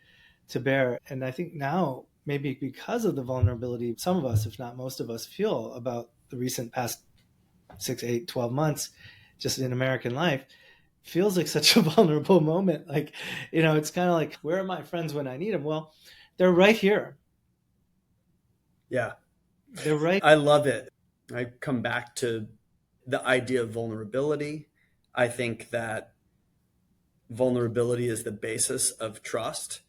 to bear. And I think now, maybe because of the vulnerability some of us, if not most of us, feel about the recent past 6, 8, 12 months, just in American life, feels like such a vulnerable moment. Like, it's kind of like, where are my friends when I need them? Well, they're right here. Yeah. They're right. I love it. I come back to the idea of vulnerability. I think that vulnerability is the basis of trust.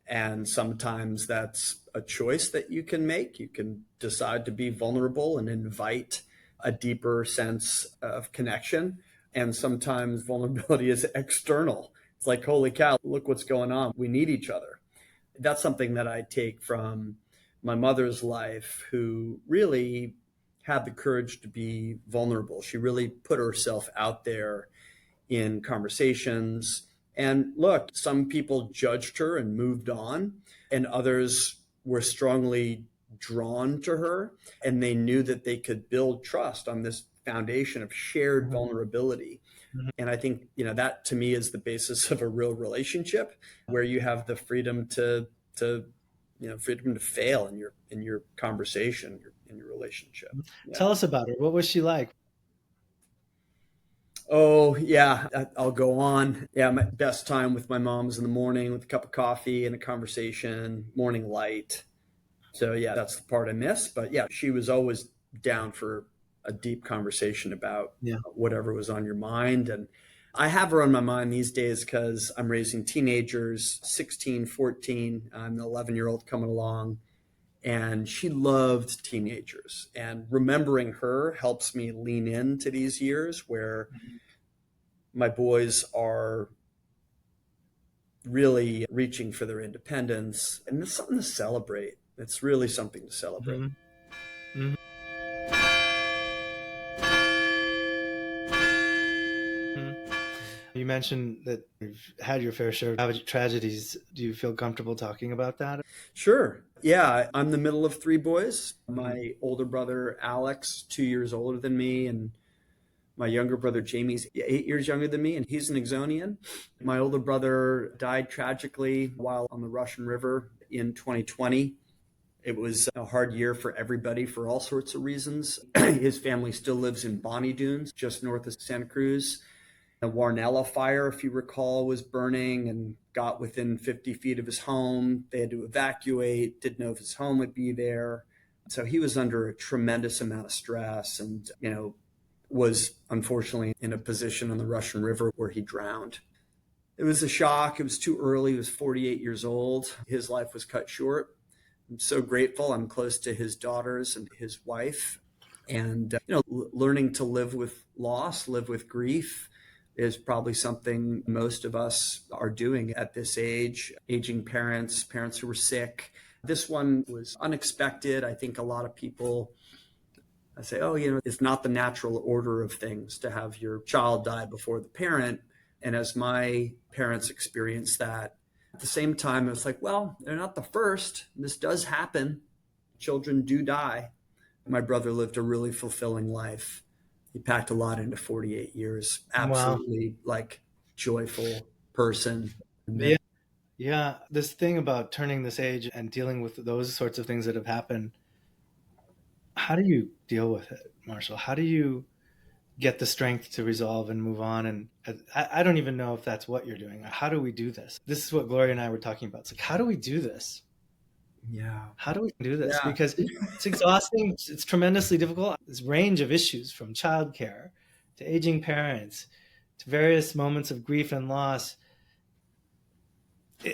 And sometimes that's a choice that you can make. You can decide to be vulnerable and invite a deeper sense of connection. And sometimes vulnerability is external. It's like, holy cow, look what's going on. We need each other. That's something that I take from my mother's life, who really had the courage to be vulnerable. She really put herself out there in conversations. And look, some people judged her and moved on, and others were strongly drawn to her, and they knew that they could build trust on this foundation of shared vulnerability. And I think, that to me is the basis of a real relationship, where you have the freedom to freedom to fail in your conversation, in your relationship. Yeah. Tell us about her. What was she like? Oh, yeah, I'll go on. Yeah, my best time with my mom was in the morning with a cup of coffee and a conversation, morning light. So, yeah, that's the part I miss. But yeah, she was always down for a deep conversation about whatever was on your mind. And I have her on my mind these days because I'm raising teenagers, 16, 14. I'm the 11-year-old coming along. And she loved teenagers. And remembering her helps me lean into these years where my boys are really reaching for their independence. And it's something to celebrate. It's really something to celebrate. Mm-hmm. Mm-hmm. You mentioned that you've had your fair share of tragedies. Do you feel comfortable talking about that? Sure. Yeah, I'm the middle of three boys. Mhm. My older brother, Alex, 2 years older than me, and my younger brother, Jamie's 8 years younger than me, and he's an Exonian. My older brother died tragically while on the Russian River in 2020. It was a hard year for everybody for all sorts of reasons. His family still lives in Bonnie Dunes, just north of Santa Cruz. The Warnella fire, if you recall, was burning and got within 50 feet of his home. They had to evacuate, didn't know if his home would be there. So he was under a tremendous amount of stress and, was unfortunately in a position on the Russian River where he drowned. It was a shock. It was too early. He was 48 years old. His life was cut short. I'm so grateful. I'm close to his daughters and his wife. And, learning to live with loss, live with grief is probably something most of us are doing at this age. Aging parents, parents who were sick. This one was unexpected. I think a lot of people say, oh, it's not the natural order of things to have your child die before the parent. And as my parents experienced that, at the same time, it's like, well, they're not the first. This does happen. Children do die. My brother lived a really fulfilling life. He packed a lot into 48 years. Wow. Absolutely like joyful person. Yeah. Yeah. This thing about turning this age and dealing with those sorts of things that have happened, how do you deal with it, Marshall? How do you get the strength to resolve and move on? And I don't even know if that's what you're doing. How do we do this? This is what Gloria and I were talking about. It's like, how do we do this? Yeah. How do we do this? Yeah. Because it's exhausting. It's tremendously difficult. This range of issues from childcare to aging parents to various moments of grief and loss.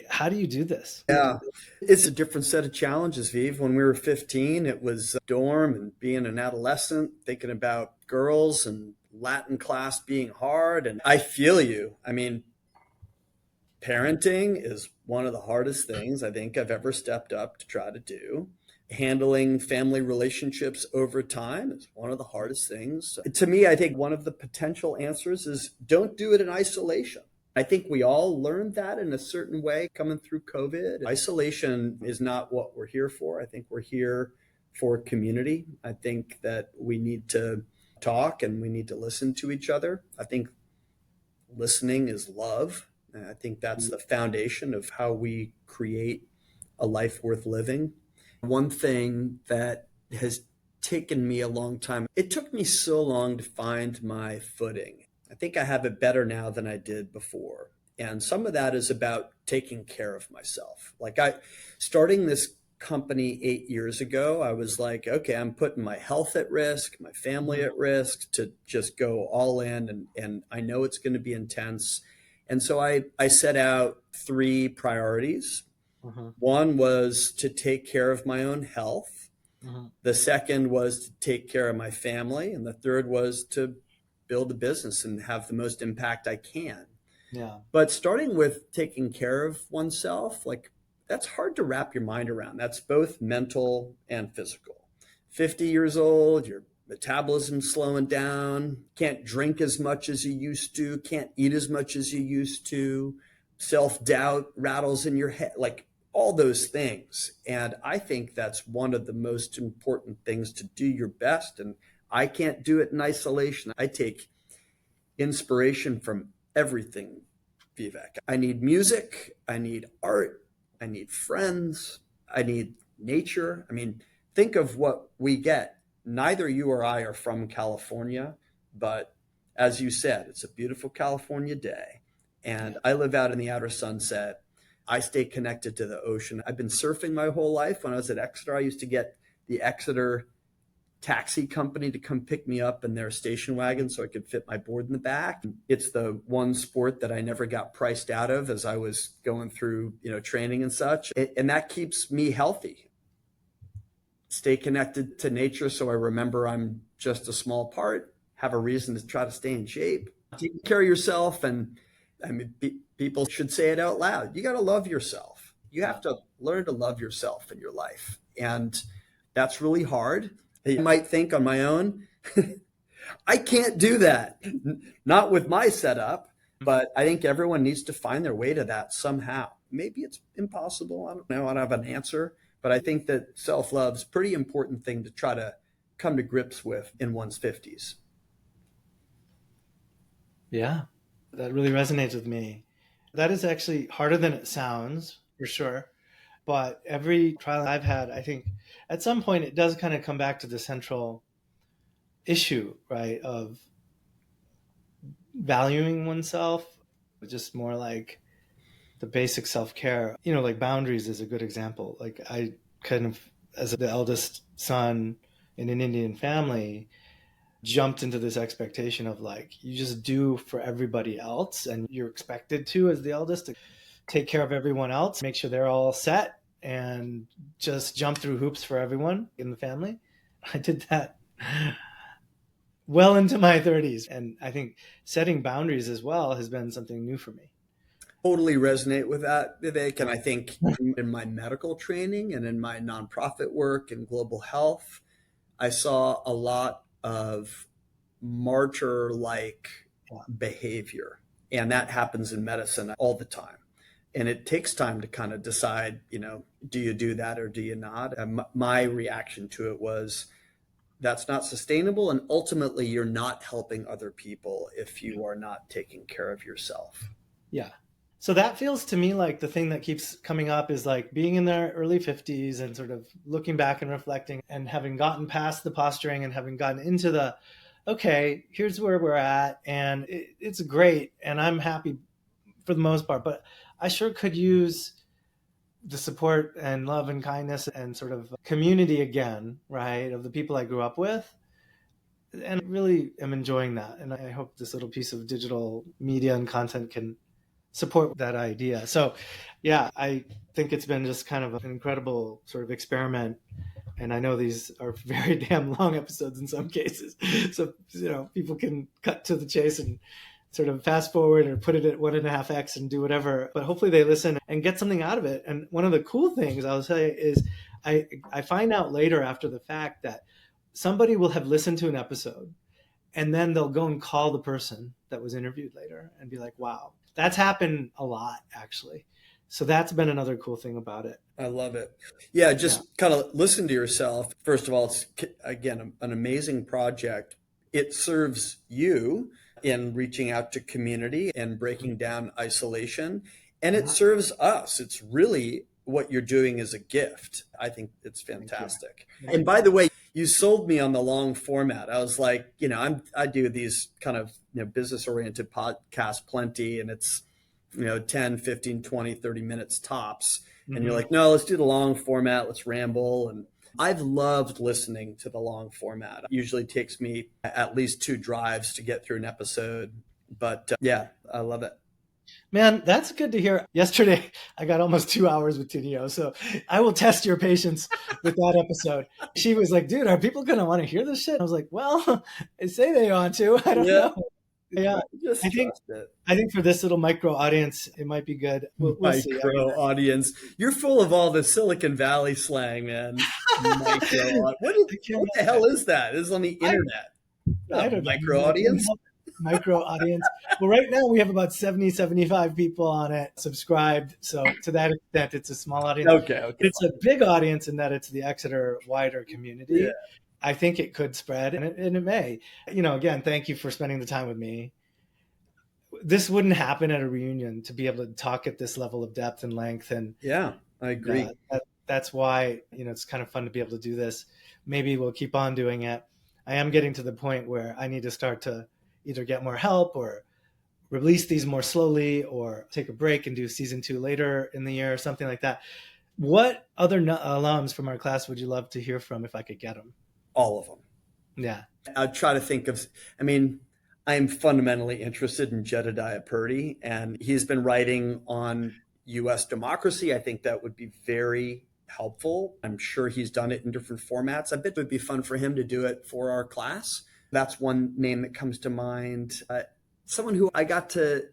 How do you do this? Yeah, it's a different set of challenges, Vive. When we were 15, it was dorm and being an adolescent, thinking about girls and Latin class being hard. And I feel you. I mean, parenting is one of the hardest things I think I've ever stepped up to try to do. Handling family relationships over time is one of the hardest things. To me, I think one of the potential answers is don't do it in isolation. I think we all learned that in a certain way coming through COVID. Isolation is not what we're here for. I think we're here for community. I think that we need to talk and we need to listen to each other. I think listening is love. And I think that's the foundation of how we create a life worth living. One thing that has taken me a long time, it took me so long to find my footing. I think I have it better now than I did before. And some of that is about taking care of myself. Like starting this company 8 years ago, I was like, okay, I'm putting my health at risk, my family at risk to just go all in. And I know it's going to be intense. And so I set out three priorities. Uh-huh. One was to take care of my own health. Uh-huh. The second was to take care of my family. And the third was to build a business and have the most impact I can. Yeah. But starting with taking care of oneself, like that's hard to wrap your mind around. That's both mental and physical. 50 years old, your metabolism's slowing down, can't drink as much as you used to, can't eat as much as you used to, self-doubt rattles in your head, like all those things. And I think that's one of the most important things to do your best. And I can't do it in isolation. I take inspiration from everything, Vivek. I need music. I need art. I need friends. I need nature. I mean, think of what we get. Neither you or I are from California, but as you said, it's a beautiful California day. And I live out in the outer sunset. I stay connected to the ocean. I've been surfing my whole life. When I was at Exeter, I used to get the Exeter taxi company to come pick me up in their station wagon so I could fit my board in the back. It's the one sport that I never got priced out of as I was going through, training and such. And that keeps me healthy. Stay connected to nature so I remember I'm just a small part, have a reason to try to stay in shape. Take care of yourself. And I mean, people should say it out loud. You got to love yourself. You have to learn to love yourself in your life. And that's really hard. You might think on my own, I can't do that. Not with my setup. But I think everyone needs to find their way to that somehow. Maybe it's impossible. I don't know. I don't have an answer. But I think that self love's a pretty important thing to try to come to grips with in one's 50s. Yeah, that really resonates with me. That is actually harder than it sounds, for sure. But every trial I've had, I think at some point it does kind of come back to the central issue, right, of valuing oneself, just more like the basic self care. Like boundaries is a good example. Like I kind of, as the eldest son in an Indian family, jumped into this expectation of like, you just do for everybody else and you're expected to, as the eldest, to take care of everyone else, make sure they're all set and just jump through hoops for everyone in the family. I did that well into my 30s. And I think setting boundaries as well has been something new for me. Totally resonate with that, Vivek. And I think in my medical training and in my nonprofit work in global health, I saw a lot of martyr like behavior. And that happens in medicine all the time. And it takes time to kind of decide, do you do that or do you not? And my reaction to it was that's not sustainable. And ultimately, you're not helping other people if you are not taking care of yourself. Yeah. So that feels to me like the thing that keeps coming up is like being in their early 50s and sort of looking back and reflecting and having gotten past the posturing and having gotten into the, okay, here's where we're at. And it's great. And I'm happy for the most part, but I sure could use the support and love and kindness and sort of community again, right, of the people I grew up with. And I really am enjoying that. And I hope this little piece of digital media and content can support that idea. So, yeah, I think it's been just kind of an incredible sort of experiment. And I know these are very damn long episodes in some cases. So, people can cut to the chase and sort of fast forward or put it at 1.5x and do whatever. But hopefully they listen and get something out of it. And one of the cool things I'll say is I find out later after the fact that somebody will have listened to an episode and then they'll go and call the person that was interviewed later and be like, wow, that's happened a lot, actually. So that's been another cool thing about it. I love it. Yeah, just kind of listen to yourself. First of all, it's, again, an amazing project. It serves you in reaching out to community and breaking down isolation. And it serves us. It's really what you're doing is a gift. I think it's fantastic. And by the way, you sold me on the long format. I was like, I do these kind of business oriented podcasts plenty, and it's 10, 15, 20, 30 minutes tops. And you're like, no, let's do the long format. Let's ramble. And I've loved listening to the long format. It usually takes me at least 2 drives to get through an episode. But yeah, I love it. Man, that's good to hear. Yesterday, I got almost 2 hours with Tinio, so I will test your patience with that episode. She was like, dude, are people going to want to hear this shit? I was like, well, they say they want to. I don't know. Yeah, I think for this little micro audience, it might be good. We'll see. Micro audience. You're full of all the Silicon Valley slang, man. What the hell is that? This is on the internet. I don't know. Micro audience? Micro audience. Well, right now we have about 70, 75 people on it subscribed. So to that extent, it's a small audience. Okay. It's a big audience in that it's the Exeter wider community. Yeah. I think it could spread, and it may. Again, thank you for spending the time with me. This wouldn't happen at a reunion to be able to talk at this level of depth and length. And yeah, I agree. That's why, it's kind of fun to be able to do this. Maybe we'll keep on doing it. I am getting to the point where I need to start to either get more help or release these more slowly or take a break and do season 2 later in the year or something like that. What other alums from our class would you love to hear from if I could get them? All of them. Yeah. I'd try to think of, I'm fundamentally interested in Jedediah Purdy, and he's been writing on U.S. democracy. I think that would be very helpful. I'm sure he's done it in different formats. I bet it would be fun for him to do it for our class. That's one name that comes to mind. Someone who I got to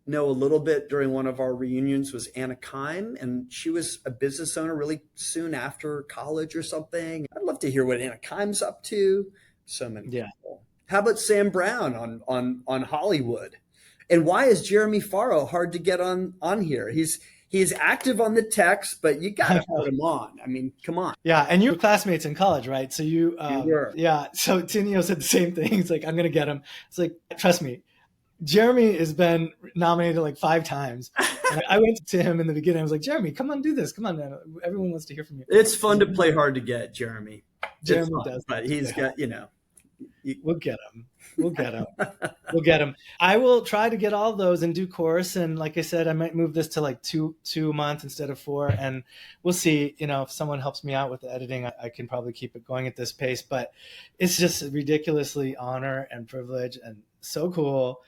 know a little bit during one of our reunions was Anna Kime, and she was a business owner really soon after college or something. I'd love to hear what Anna Kime's up to. So many people. How about Sam Brown on Hollywood? And why is Jeremy Farrow hard to get on here? He's active on the text, but you got to put him on. I mean, come on. Yeah, and you were classmates in college, right? So You were. yeah. So Tinio said the same thing. He's like, I'm gonna get him. It's like, trust me, Jeremy has been nominated like 5 times. And I went to him in the beginning. I was like, Jeremy, come on, do this. Come on, man. Everyone wants to hear from you. It's fun to play hard to get, Jeremy. Jeremy fun, does, but he's got, we'll get him. We'll get him. We'll get him. I will try to get all those in due course. And like I said, I might move this to like two a month instead of 4. And we'll see, if someone helps me out with the editing, I can probably keep it going at this pace. But it's just ridiculously honor and privilege and so cool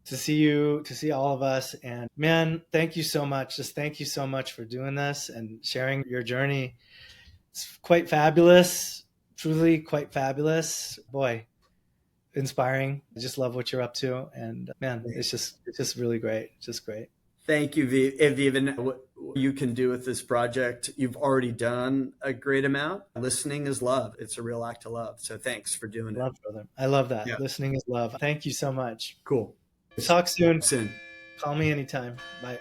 to see you, to see all of us. And man, thank you so much. Just thank you so much for doing this and sharing your journey. It's quite fabulous, truly quite fabulous. Boy, inspiring. I just love what you're up to. And man, it's just really great. Just great. Thank you, Viv. And what you can do with this project, you've already done a great amount. Listening is love. It's a real act of love. So thanks for doing Love, brother. I love that. Yeah. Listening is love. Thank you so much. Cool. Talk soon. Soon. Call me anytime. Bye.